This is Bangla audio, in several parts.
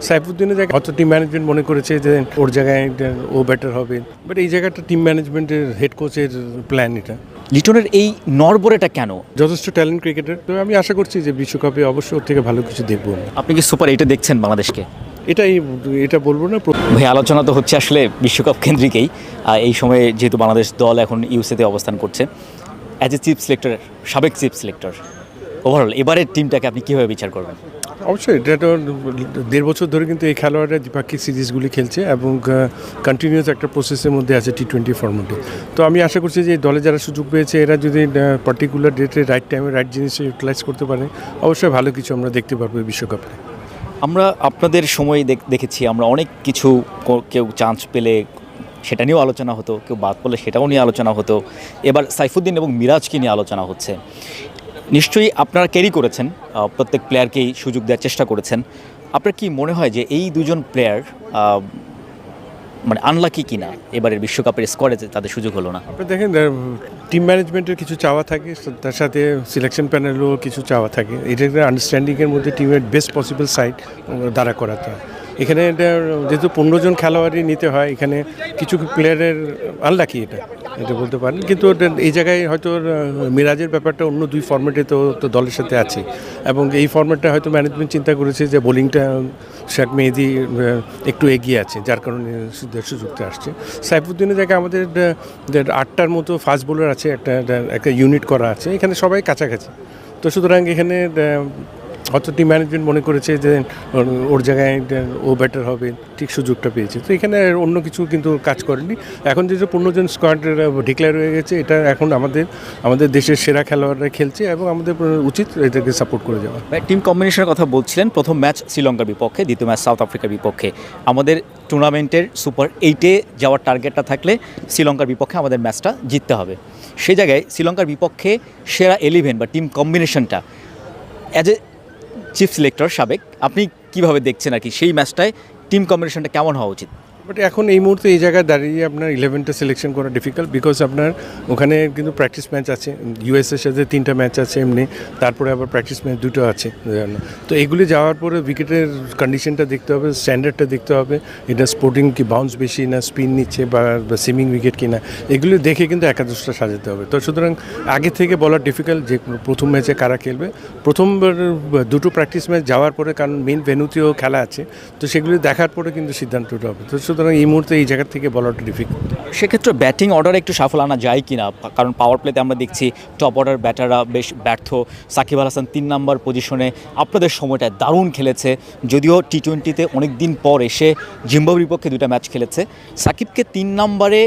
সাইফুদ্দিনের জায়গায় হয়তো টিম ম্যানেজমেন্ট মনে করেছে যে ওর জায়গায় ও বেটার হবে, বাট এই জায়গাটা টিম ম্যানেজমেন্টের হেড কোচের প্ল্যান। এটা লিটনের এই নড়বড়েটা কেন? যথেষ্ট ট্যালেন্ট ক্রিকেটার, তো আমি আশা করছি যে বিশ্বকাপে অবশ্যই ওর থেকে ভালো কিছু দেখবো। আপনি কি সুপার 8-এ দেখছেন বাংলাদেশকে? এটা বলবো না। ভাই, আলোচনা তো হচ্ছে আসলে বিশ্বকাপ কেন্দ্রিকই। এই সময়ে যেহেতু বাংলাদেশ দল এখন ইউএসএতে অবস্থান করছে, অ্যাজ এ চিফ সিলেক্টর, সাবেক চিফ সিলেক্টর, ওভারঅল এবারের টিমটাকে আপনি কীভাবে বিচার করবেন? অবশ্যই এটা তো 1.5 বছর ধরে কিন্তু এই খেলোয়াড়রা দ্বিপাক্ষিক সিরিজগুলি খেলছে এবং কন্টিনিউয়াস একটা প্রসেসের মধ্যে আছে টি20 ফর্মেটে। তো আমি আশা করছি যে দলে যারা সুযোগ পেয়েছে এরা যদি পার্টিকুলার ডেটে রাইট টাইমে রাইট জিনিসটা ইউটিলাইজ করতে পারে, অবশ্যই ভালো কিছু আমরা দেখতে পারবো এই বিশ্বকাপে। আমরা আপনাদের সময় দেখেছি, আমরা অনেক কিছু, কেউ চান্স পেলে সেটা নিয়েও আলোচনা হতো, কেউ বাদ পড়লে সেটাও নিয়ে আলোচনা হতো। এবার সাইফুদ্দিন এবং মিরাজকে নিয়ে আলোচনা হচ্ছে। নিশ্চয়ই আপনারা ক্যারি করেছেন, প্রত্যেক প্লেয়ারকেই সুযোগ দেওয়ার চেষ্টা করেছেন। আপনার কি মনে হয় যে এই দুজন প্লেয়ার মানে আনলাকি কিনা এবারের বিশ্বকাপের স্কোয়াডে তাদের সুযোগ হলো না? আপনি দেখেন, টিম ম্যানেজমেন্টের কিছু চাওয়া থাকে, তার সাথে সিলেকশন প্যানেলও কিছু চাওয়া থাকে। এটা একটা আন্ডারস্ট্যান্ডিংয়ের মধ্যে টিমের বেস্ট পসিবল সাইড দাঁড়া করাতে হয়। এখানে যেহেতু 15 জন খেলোয়াড়ই নিতে হয়, এখানে কিছু প্লেয়ারের আনলাকি এটা বলতে পারেন। কিন্তু এই জায়গায় হয়তো মিরাজের ব্যাপারটা অন্য 2 ফর্মেটে তো দলের সাথে আছে, এবং এই ফর্মেটটা হয়তো ম্যানেজমেন্ট চিন্তা করেছে যে বোলিংটা শেখ মেহেদি একটু এগিয়ে আছে, যার কারণে সুযোগটা আসছে। সাইফুদ্দিনের জায়গায় আমাদের 8টার মতো ফাস্ট বোলার আছে, একটা ইউনিট করা আছে, এখানে সবাই কাছাকাছি। তো সুতরাং এখানে হয়তো টিম ম্যানেজমেন্ট মনে করেছে যে ওর জায়গায় ও বেটার হবে, ঠিক সুযোগটা পেয়েছে। তো এখানে অন্য কিছু কিন্তু কাজ করেনি। এখন যেহেতু 15 জন স্কোয়াড ডিক্লেয়ার হয়ে গেছে, এটা এখন আমাদের দেশের সেরা খেলোয়াড়রা খেলছে এবং আমাদের উচিত এটাকে সাপোর্ট করে যাওয়া। টিম কম্বিনেশনের কথা বলছিলেন, প্রথম ম্যাচ শ্রীলঙ্কার বিপক্ষে, দ্বিতীয় ম্যাচ সাউথ আফ্রিকার বিপক্ষে। আমাদের টুর্নামেন্টের সুপার 8-এ যাওয়ার টার্গেটটা থাকলে শ্রীলঙ্কার বিপক্ষে আমাদের ম্যাচটা জিততে হবে। সেই জায়গায় শ্রীলঙ্কার বিপক্ষে সেরা 11 বা টিম কম্বিনেশনটা অ্যাজ এ চিফ সিলেক্টর সাবেক আপনি কীভাবে দেখছেন আর কি, সেই ম্যাচটায় টিম কম্বিনেশনটা কেমন হওয়া উচিত? বাট এখন এই মুহূর্তে এই জায়গায় দাঁড়িয়ে আপনার 11টা সিলেকশন করা ডিফিকাল্ট, বিকজ আপনার ওখানে কিন্তু প্র্যাকটিস ম্যাচ আছে, ইউএসএর সাথে 3টা ম্যাচ আছে এমনি, তারপরে আবার প্র্যাকটিস ম্যাচ 2টো আছে। তো এগুলি যাওয়ার পরে উইকেটের কন্ডিশনটা দেখতে হবে, স্ট্যান্ডার্ডটা দেখতে হবে, এটা স্পোর্টিং কি বাউন্স বেশি না স্পিন নিচ্ছে বা সিমিং উইকেট কিনা, এগুলো দেখে কিন্তু একাদশটা সাজাতে হবে। তো সুতরাং আগে থেকে বলা ডিফিকাল্ট যে প্রথম ম্যাচে কারা খেলবে। প্রথমবার 2টো প্র্যাকটিস ম্যাচ যাওয়ার পরে, কারণ মেইন ভেন্যুতেও খেলা আছে, তো সেগুলি দেখার পরে কিন্তু সিদ্ধান্তটা হবে। তো সুতরাং এই মুহূর্তে এই জায়গা থেকে বলাটা ডিফিকাল্ট। সেক্ষেত্রে ব্যাটিং অর্ডারে একটু সাফল আনা যায় কি না? কারণ পাওয়ার প্লেতে আমরা দেখছি টপ অর্ডার ব্যাটাররা বেশ ব্যর্থ। সাকিব আল হাসান 3 নম্বর পজিশনে আপনাদের সময়টায় দারুণ খেলেছে, যদিও টি20তে অনেক দিন পর এসে জিম্বাবুয়ের বিপক্ষে 2টা ম্যাচ খেলেছে। সাকিবকে 3 নম্বরে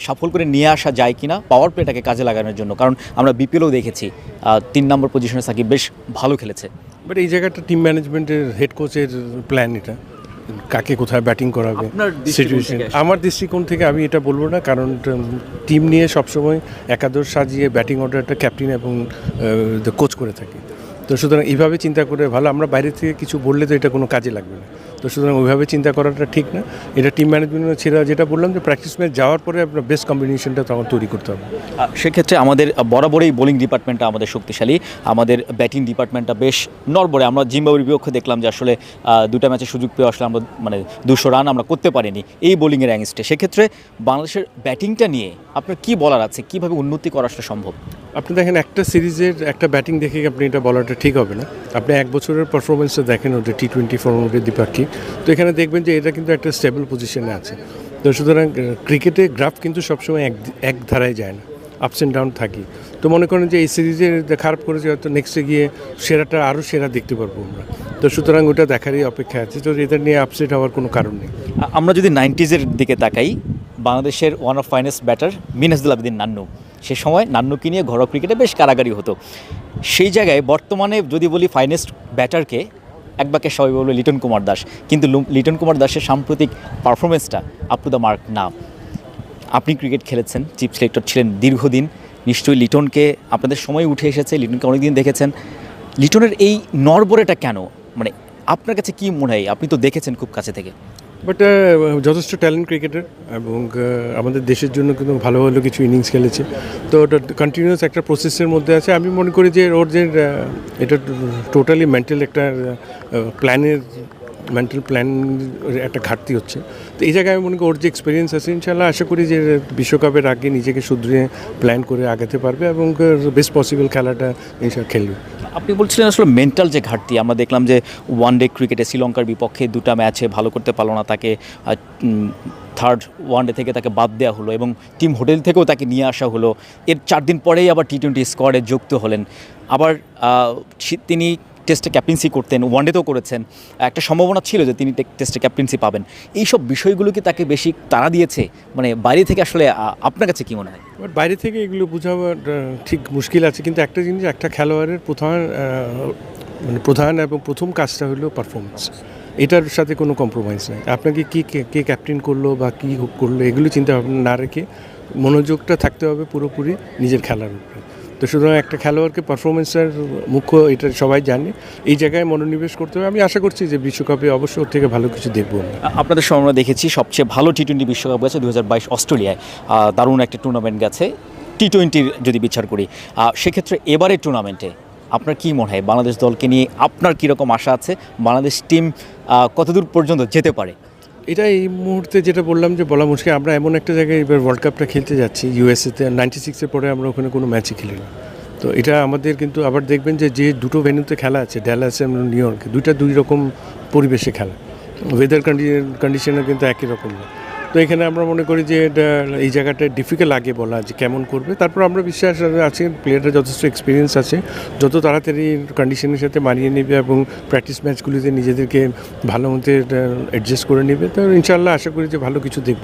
সফল করে নিয়ে আসা যায় কিনা পাওয়ার প্লেটাকে কাজে লাগানোর জন্য? কারণ আমরা বিপিএলও দেখেছি 3 নম্বর পজিশনে সাকিব বেশ ভালো খেলেছে। বাট এই জায়গাটা টিম ম্যানেজমেন্টের হেড কোচের প্ল্যান, এটা কাকে কোথায় ব্যাটিং করাবে সিচুয়েশন। আমার দৃষ্টিকোণ থেকে আমি এটা বলবো না, কারণ টিম নিয়ে সবসময় একাদশ সাজিয়ে ব্যাটিং অর্ডারটা ক্যাপ্টেন এবং কোচ করে থাকে। তো সুতরাং এইভাবে চিন্তা করে ভালো, আমরা বাইরে থেকে কিছু বললে তো এটা কোনো কাজে লাগবে না। তো সুতরাং ওইভাবে চিন্তা করাটা ঠিক না। এটা টিম ম্যানেজমেন্ট ছেড়ে, যেটা বললাম যে প্র্যাকটিস ম্যাচ যাওয়ার পরে আপনার বেস্ট কম্বিনেশনটা তখন তৈরি করতে হবে। সেক্ষেত্রে আমাদের বরাবরই বোলিং ডিপার্টমেন্টটা আমাদের শক্তিশালী, আমাদের ব্যাটিং ডিপার্টমেন্টটা বেশ নড়বড়ে। আমরা জিম্বাবুয়ের বিপক্ষে দেখলাম যে আসলে 2টা ম্যাচে সুযোগ পেয়ে আসলে আমরা 200 রান আমরা করতে পারিনি এই বোলিংয়ের অ্যাগেন্সটে। সেক্ষেত্রে বাংলাদেশের ব্যাটিংটা নিয়ে আপনার কী বলার আছে, কীভাবে উন্নতি করা আসলে সম্ভব? আপনি দেখেন, একটা সিরিজের একটা ব্যাটিং দেখে আপনি এটা বলাটা ঠিক হবে না। আপনি 1 বছরের পারফরমেন্সটা দেখেন ওটা টি20 ফর্মেটে দ্বিপাক্ষিক, তো এখানে দেখবেন যে এটা কিন্তু একটা স্টেবল পজিশনে আছে। তো সুতরাং ক্রিকেটে গ্রাফ কিন্তু সবসময় এক ধারায় যায় না, আপস অ্যান্ড ডাউন থাকি। তো মনে করেন যে এই সিরিজে খারাপ করেছে, হয়তো নেক্সটে গিয়ে সেরাটা আরও সেরা দেখতে পারবো আমরা। তো সুতরাং ওটা দেখারই অপেক্ষা আছে। তো এটা নিয়ে আপসেট হওয়ার কোনো কারণ নেই। আমরা যদি 90s দিকে তাকাই, বাংলাদেশের one of finest batter Minhajul Abedin Nannu, সে সময় নান্নুকে নিয়ে ঘরোয়া ক্রিকেটে বেশ কারাগারি হতো। সেই জায়গায় বর্তমানে যদি বলি ফাইনেস্ট ব্যাটারকে, এক বাক্যে সবাই বলবে লিটন কুমার দাস, কিন্তু লিটন কুমার দাসের সাম্প্রতিক পারফরমেন্সটা আপ টু দ্য মার্ক না। আপনি ক্রিকেট খেলেছেন, চিফ সিলেক্টর ছিলেন দীর্ঘদিন, নিশ্চয়ই লিটনকে আপনাদের সময় উঠে এসেছে, লিটনকে অনেকদিন দেখেছেন। লিটনের এই নড়বড়েটা কেন, মানে আপনার কাছে কী মনে হয়? আপনি তো দেখেছেন খুব কাছে থেকে। বাট যথেষ্ট ট্যালেন্ট ক্রিকেটার এবং আমাদের দেশের জন্য কিন্তু ভালো ভালো কিছু ইনিংস খেলেছে। তো ওটা কন্টিনিউয়াস একটা প্রসেসের মধ্যে আছে। আমি মনে করি যে ওর যে এটা টোটালি মেন্টাল একটা প্ল্যানের মেন্টাল প্ল্যান একটা ঘাটতি হচ্ছে। তো এই জায়গায় আমি মনে করি ওর যে এক্সপিরিয়েন্স আছে ইনশাল্লাহ আশা করি যে বিশ্বকাপের আগে নিজেকে শুধরে প্ল্যান করে আগাতে পারবে এবং বেস্ট পসিবল খেলাটা ইনশাল্লাহ খেলবে। আপনি বলছিলেন আসলে মেন্টাল যে ঘাটতি, আমরা দেখলাম যে ওয়ানডে ক্রিকেটে শ্রীলঙ্কার বিপক্ষে 2টা ম্যাচে ভালো করতে পারলো না, তাকে থার্ড ওয়ানডে থেকে তাকে বাদ দেওয়া হলো এবং টিম হোটেল থেকেও তাকে নিয়ে আসা হলো। এর 4 দিন পরেই আবার টি-20 স্কোয়াডে যুক্ত হলেন। আবার তিনি টেস্টে ক্যাপ্টেন্সি করতেন, ওয়ানডেতেও করেছেন, একটা সম্ভাবনা ছিল যে তিনি টেস্টে ক্যাপ্টেন্সি পাবেন। এই সব বিষয়গুলো কি তাকে বেশি তাড়া দিয়েছে? মানে বাইরে থেকে আসলে আপনার কাছে কী মনে হয়? বাট বাইরে থেকে এগুলো বোঝাবার ঠিক মুশকিল আছে, কিন্তু একটা জিনিস, একটা খেলোয়াড়ের প্রধান এবং প্রথম কাজটা হলো পারফরমেন্স। এটার সাথে কোনো কম্প্রোমাইজ নেই। আপনাকে কে ক্যাপ্টেন করলো বা কী করলো এগুলো চিন্তা ভাবনা না রেখে মনোযোগটা থাকতে হবে পুরোপুরি নিজের খেলার উপরে। তো সুতরাং একটা খেলোয়াড়কে পারফরমেন্সের মুখ্য, এটা সবাই জানে, এই জায়গায় মনোনিবেশ করতে হবে। আমি আশা করছি যে বিশ্বকাপে অবশ্যই ওর থেকে ভালো কিছু দেখবো আমরা। আপনাদের সময় আমরা দেখেছি সবচেয়ে ভালো টি-20 বিশ্বকাপ গেছে 2022 অস্ট্রেলিয়ায়, দারুণ একটা টুর্নামেন্ট গেছে টি-20 যদি বিচার করি। সেক্ষেত্রে এবারের টুর্নামেন্টে আপনার কী মনে হয় বাংলাদেশ দলকে নিয়ে আপনার কীরকম আশা আছে? বাংলাদেশ টিম কতদূর পর্যন্ত যেতে পারে? এটা এই মুহূর্তে যেটা বললাম যে বলা মুশকিল। আমরা এমন একটা জায়গায় এবার ওয়ার্ল্ড কাপটা খেলতে যাচ্ছি, ইউএসএতে 96-এর পরে আমরা ওখানে কোনো ম্যাচই খেলি না। তো এটা আমাদের কিন্তু আবার দেখবেন যে দুটো ভেন্যুতে খেলা আছে, ড্যালাসে এবং নিউ ইয়র্কে, দুই রকম পরিবেশে খেলা, ওয়েদার কন্ডিশনের কিন্তু একই রকম না। তো এখানে আমরা মনে করি যে এটা এই জায়গাটা ডিফিকাল্ট আগে বলা যে কেমন করবে। তারপর আমরা বিশ্বাস আছে প্লেয়াররা যথেষ্ট এক্সপিরিয়েন্স আছে, যত তাড়াতাড়ি কন্ডিশনের সাথে মানিয়ে নেবে এবং প্র্যাকটিস ম্যাচগুলিতে নিজেদেরকে ভালো মতো অ্যাডজাস্ট করে নেবে, তো ইনশাআল্লাহ আশা করি যে ভালো কিছু দেখব।